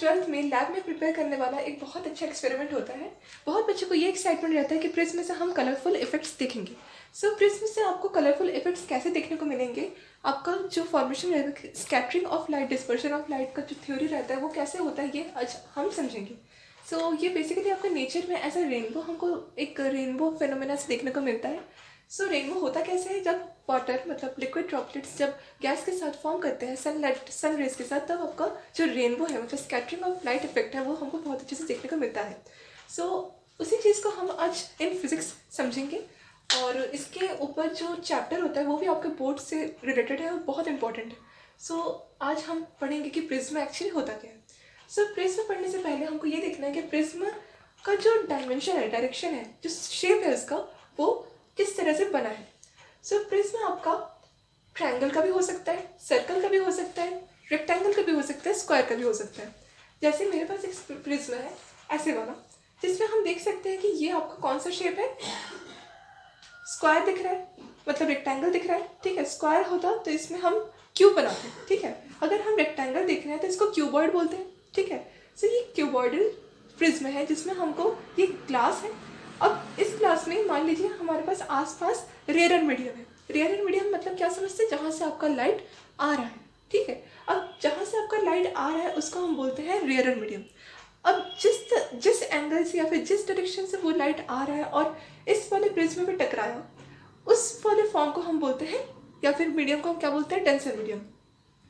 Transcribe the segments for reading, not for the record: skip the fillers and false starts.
12th में lab में prepare करने वाला एक बहुत अच्छा एक्सपेरिमेंट होता है। बहुत बच्चों को ये एक्साइटमेंट रहता है कि प्रिज्म से हम कलरफुल इफेक्ट्स देखेंगे। सो प्रिज्म से आपको कलरफुल इफेक्ट्स कैसे देखने को मिलेंगे, आपका जो फॉर्मेशन रहेगा, scattering of light, dispersion of light का जो थ्योरी रहता है वो कैसे होता है, ये आज हम समझेंगे। सो ये बेसिकली आपका नेचर में एज अ रेनबो, हमको एक रेनबो फेनोमेना से देखने को मिलता है। सो रेनबो होता कैसे है, जब वाटर मतलब लिक्विड ड्रॉपलेट्स जब गैस के साथ फॉर्म करते हैं सन रेज के साथ, तब आपका जो रेनबो है मतलब स्कैटरिंग ऑफ लाइट इफेक्ट है वो हमको बहुत अच्छे से देखने को मिलता है। सो उसी चीज़ को हम आज इन फिजिक्स समझेंगे, और इसके ऊपर जो चैप्टर होता है वो भी आपके बोर्ड से रिलेटेड है और बहुत इंपॉर्टेंट है। सो आज हम पढ़ेंगे कि प्रिज्म एक्चुअली होता क्या है। सो प्रिज्म पढ़ने से पहले हमको ये देखना है कि प्रिज्म का जो डायमेंशन है, डायरेक्शन है, जो शेप है उसका, वो किस तरह से बना है। सो प्रिज्म आपका ट्रायंगल का भी हो सकता है, सर्कल का भी हो सकता है, रेक्टेंगल का भी हो सकता है, स्क्वायर का भी हो सकता है। जैसे मेरे पास एक प्रिज्म है ऐसे वाला, जिसमें हम देख सकते हैं कि ये आपका कौन सा शेप है, स्क्वायर दिख रहा है, मतलब रेक्टेंगल दिख रहा है। ठीक है, स्क्वायर होता तो इसमें हम क्यूब बनाते हैं। ठीक है, अगर हम रेक्टेंगल देख रहे हैं तो इसको क्यूबॉइड बोलते हैं। ठीक है, सो ये क्यूबॉइडल प्रिज्म है जिसमें हमको ये ग्लास है। अब इस ग्लास में मान लीजिए हमारे पास आसपास रेयर मीडियम है। रेयर मीडियम मतलब क्या समझते हैं, जहाँ से आपका लाइट आ रहा है। ठीक है, अब जहाँ से आपका लाइट आ रहा है उसको हम बोलते हैं रेयर मीडियम। अब जिस एंगल से या फिर जिस डायरेक्शन से वो लाइट आ रहा है और इस वाले प्रिज्म में टकराया, उस वाले फॉर्म को हम बोलते हैं, या फिर मीडियम को हम क्या बोलते हैं, डेंसर मीडियम।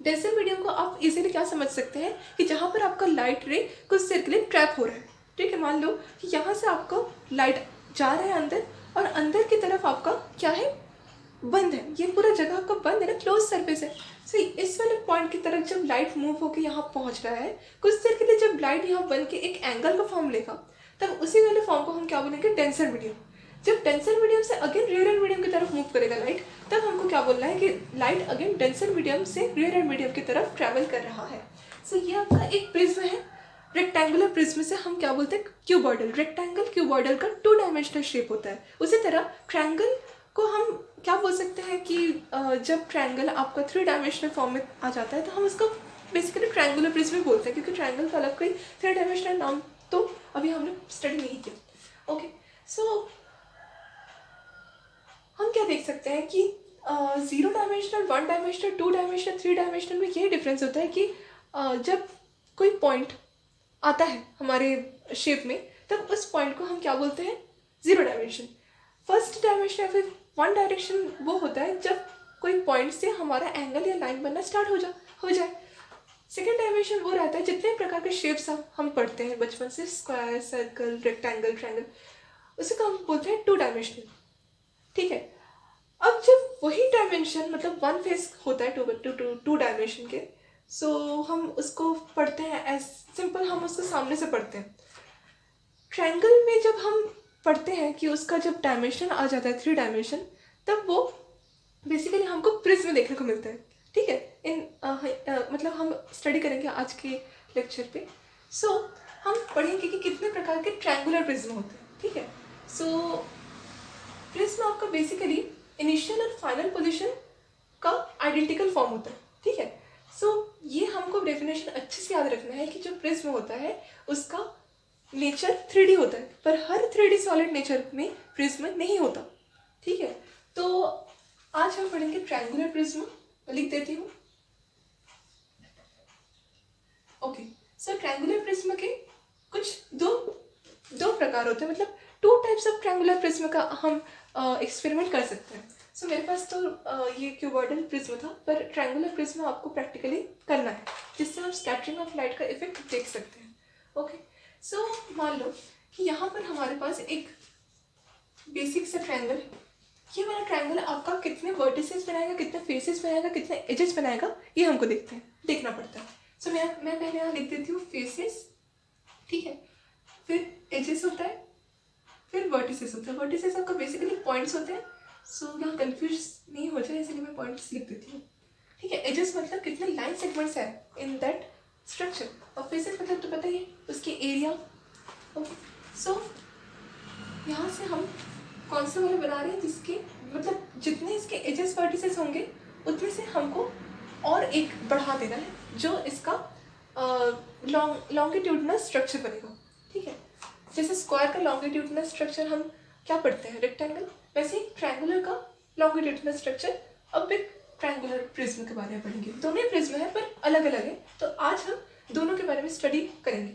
डेंसर मीडियम को आप इजीली क्या समझ सकते हैं कि जहाँ पर आपका लाइट रे कुछ देर के लिए ट्रैप हो रहा है। ठीक है, मान लो कि यहाँ से आपको लाइट जा रहा है अंदर, और अंदर की तरफ आपका क्या है, बंद है। ये पूरा जगह आपका बंद है ना, क्लोज सरफेस है। सही, इस वाले पॉइंट की तरफ जब लाइट मूव होकर यहाँ पहुँच रहा है, कुछ देर के लिए जब लाइट यहाँ बन के एक एंगल का फॉर्म लेगा, तब उसी वाले फॉर्म को हम क्या बोलेंगे, डेंसर मीडियम। जब डेंसर मीडियम से अगेन रेयर मीडियम की तरफ मूव करेगा लाइट, तब हमको क्या बोलना है कि लाइट अगेन डेंसर मीडियम से रेयर मीडियम की तरफ ट्रैवल कर रहा है। सो ये आपका एक प्रिज्म है। रेक्टेंगुलर प्रिज्म से हम क्या बोलते हैं, क्यूबॉइडल। रेक्टेंगल क्यूबॉइडल का 2 डायमेंशनल शेप होता है। उसी तरह ट्रायंगल को हम क्या बोल सकते हैं कि जब ट्रायंगल आपका 3 डायमेंशनल फॉर्म में आ जाता है तो हम उसको बेसिकली ट्रायंगुलर प्रिज्म बोलते हैं, क्योंकि ट्रायंगल का अलग कोई 3 डायमेंशनल नाम तो अभी हमने स्टडी नहीं किया। ओके, सो हम क्या देख सकते हैं कि 0 डायमेंशनल, 1 डायमेंशनल, 2 डायमेंशनल, 3 डायमेंशनल में यही डिफरेंस होता है कि जब कोई पॉइंट आता है हमारे शेप में, तब उस पॉइंट को हम क्या बोलते हैं, 0 डायमेंशन। फर्स्ट डायमेंशन या फिर 1 डायरेक्शन वो होता है जब कोई पॉइंट से हमारा एंगल या लाइन बनना स्टार्ट हो जाए। सेकेंड डायमेंशन वो रहता है जितने प्रकार के शेप्स हम पढ़ते हैं बचपन से, स्क्वायर, सर्कल, रेक्टेंगल, ट्रायंगल, उसे को हम बोलते हैं 2 डायमेंशनल। ठीक है, अब जब वही डायमेंशन मतलब 1 फेस होता है 2 डायमेंशन के, सो हम उसको पढ़ते हैं एज सिंपल, हम उसको सामने से पढ़ते हैं। ट्रायंगल में जब हम पढ़ते हैं कि उसका जब डायमेंशन आ जाता है 3 डायमेंशन, तब वो बेसिकली हमको प्रिज्म देखने को मिलता है। ठीक है, मतलब हम स्टडी करेंगे आज के लेक्चर पे। सो हम पढ़ेंगे कि कितने प्रकार के ट्रायंगुलर प्रिज्म होते हैं। ठीक है, सो प्रिज्म आपका बेसिकली इनिशियल और फाइनल पोजीशन का आइडेंटिकल फॉर्म होता है। ठीक है, सो ये हमको डेफिनेशन अच्छे से याद रखना है कि जो प्रिज्म होता है उसका नेचर 3D होता है, पर हर 3D सॉलिड नेचर में प्रिज्म नहीं होता। ठीक है, तो आज हम पढ़ेंगे ट्रायंगुलर प्रिज्म। लिख देती हूँ। ओके, सो ट्रायंगुलर प्रिज्म के कुछ दो प्रकार होते हैं, मतलब 2 टाइप्स ऑफ ट्रायंगुलर प्रिज्म का हम एक्सपेरिमेंट कर सकते हैं। सो मेरे पास तो ये क्यूबॉइडल प्रिज्म था, पर ट्रायंगुलर प्रिज्म आपको प्रैक्टिकली करना है, जिससे हम स्कैटरिंग ऑफ लाइट का इफेक्ट देख सकते हैं। ओके, सो मान लो कि यहाँ पर हमारे पास एक बेसिक सा ट्रायंगल है। ये वाला ट्रायंगल आपका कितने वर्टिसेस बनाएगा, कितने फेसेस बनाएगा, कितने एजेस बनाएगा, ये हमको देखना पड़ता है। सो मैं पहले यहाँ लिख देती हूँ फेसेस। ठीक है, फिर एजेस होता है, फिर वर्टिसेस होता है। वर्टिसेस आपका बेसिकली पॉइंट्स होते हैं। सो यहाँ कंफ्यूज नहीं हो जाए इसलिए मैं पॉइंट्स लिख देती हूँ। ठीक है, एजेस मतलब कितने लाइन सेगमेंट्स है इन दैट स्ट्रक्चर, और फेसेस मतलब तो पता ही है उसकी एरिया। ओके, सो यहाँ से हम कौन से वाले बना रहे हैं, जिसके मतलब जितने इसके एजेस वर्टिसेस होंगे उतने से हमको और एक बढ़ा देना है, जो इसका लॉन्गिट्यूडनल स्ट्रक्चर बनेगा, ठीक है। जैसे स्क्वायर का लॉन्गिट्यूडनल स्ट्रक्चर हम क्या पढ़ते हैं, रेक्टेंगल, वैसे ही ट्रायंगुलर का लॉन्गिट्यूडनल स्ट्रक्चर। अब एक ट्रायंगुलर प्रिज्म के बारे में पढ़ेंगे। दोनों ही प्रिज्म है पर अलग अलग है, तो आज हम दोनों के बारे में स्टडी करेंगे।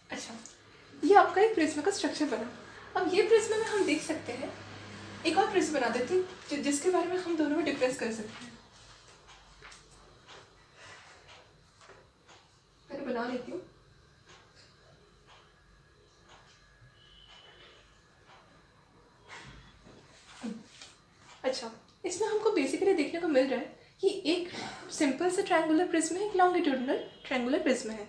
अच्छा, ये आपका एक प्रिज्म का स्ट्रक्चर बना। अब ये प्रिज्म में हम देख सकते हैं, एक और प्रिज्म बना देते हैं जिसके बारे में हम दोनों में डिफरेंस कर सकते हैं। मैंने बना लेती हूँ। अच्छा, इसमें हमको बेसिकली देखने को मिल रहा है कि एक सिंपल से ट्रायंगुलर प्रिज्म है, एक लॉन्गिट्यूडनल ट्रायंगुलर प्रिज्म है।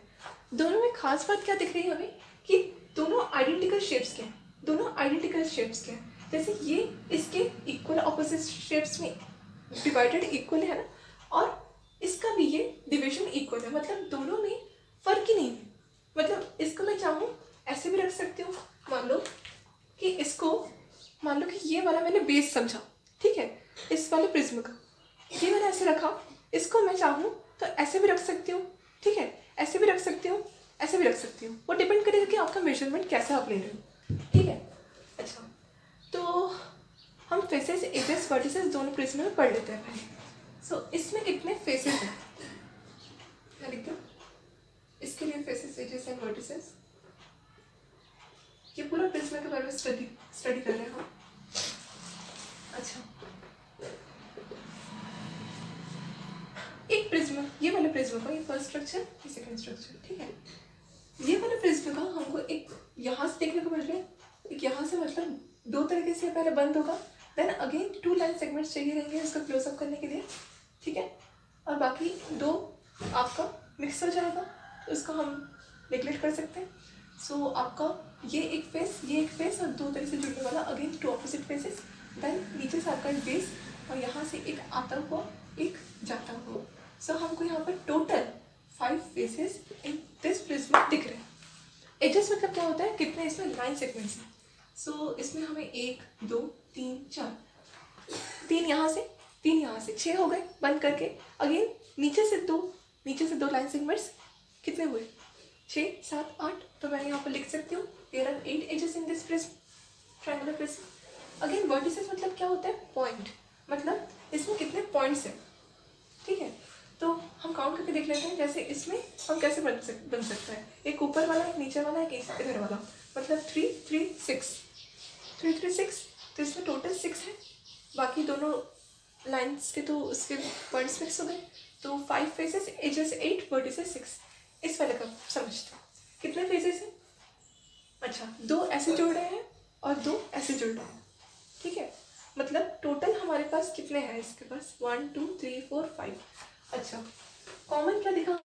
दोनों में खास बात क्या दिख रही है हमें कि दोनों आइडेंटिकल शेप्स के हैं, दोनों आइडेंटिकल शेप्स के हैं। जैसे ये इसके इक्वल ऑपोजिट शेप्स में डिवाइडेड इक्वल है ना, और इसका भी ये डिविजन इक्वल है, मतलब दोनों में फर्क ही नहीं है। मतलब इसको मैं चाहूँ ऐसे भी रख सकती हूँ, मान लो कि इसको, मान लो कि ये वाला मैंने बेस समझा, ठीक है, इस वाले प्रिज्म का ये मैंने ऐसे रखा, इसको मैं चाहूँ तो ऐसे भी रख सकती हूँ, ठीक है, ऐसे भी रख सकती हूँ, ऐसे भी रख सकती हूँ। वो डिपेंड करेगा कि आपका मेजरमेंट कैसा आप ले रहे हो, ठीक है। अच्छा, तो हम फेसेस, एजेस, वर्टिसेस दोनों प्रिज्म में पढ़ लेते हैं पहले। सो इसमें कितने फेसेस हैं, मैं लिखती हूँ इसके लिए फेसेस, एजेस एंड वर्टिसेस। ये पूरा प्रिज्म के बारे में स्टडी कर रहे हैं हम। अच्छा, एक प्रिज्म, ये वाले प्रिज्म का, ये फर्स्ट स्ट्रक्चर, ये सेकंड स्ट्रक्चर, ठीक है। ये वाले प्रिज्म का हमको एक यहाँ से देखने को मिल रहा है, एक यहाँ से, मतलब दो तरीके से पहले बंद होगा, देन अगेन 2 लाइन सेगमेंट्स चाहिए रहेंगे इसका क्लोजअप करने के लिए, ठीक है। और बाकी 2 आपका मिक्स हो जाएगा, तो इसको हम नेगलेक्ट कर सकते हैं। सो आपका ये एक फेस, ये एक फेस, और 2 तरह से जुड़ने वाला, अगेन 2 ऑपोजिट फेसेस। देन नीचे से आपका बेस, और यहाँ से एक आता हुआ, एक जाता हुआ। सो हमको यहाँ पर total 5 faces in this prism दिख रहे हैं। एजेस मतलब क्या होता है, कितने इसमें लाइन सेगमेंट्स हैं। सो इसमें हमें 1 2 3 4, 3 यहाँ से, 3 यहाँ से, 6 हो गए बंद करके। अगेन नीचे से 2 लाइन सेगमेंट्स, कितने हुए, 6 7 8। तो मैं यहाँ पर लिख सकती हूँ there are 8 edges in this prism, triangular prism. Again vertices मतलब क्या होता है, पॉइंट, मतलब इसमें कितने पॉइंट्स हैं, ठीक है। तो हम काउंट करके देख लेते हैं। जैसे इसमें हम कैसे बन सकता है, एक ऊपर वाला, एक नीचे वाला, एक इधर वाला, मतलब 3 3 6, 3 3 6। तो इसमें टोटल 6 है, बाकी दोनों लाइन्स के तो उसके पॉइंट्स मिक्स हो गए। तो 5 फेसेस, एजेस 8, वर्टिसेस 6। इस वाले का समझते हैं कितने फेसेस हैं। अच्छा, 2 ऐसे जुड़ रहे हैं और 2 ऐसे जुड़ रहे हैं, ठीक है। मतलब टोटल हमारे पास कितने हैं, इसके पास 1 2 3 4 5। अच्छा, कॉमन क्या दिखा,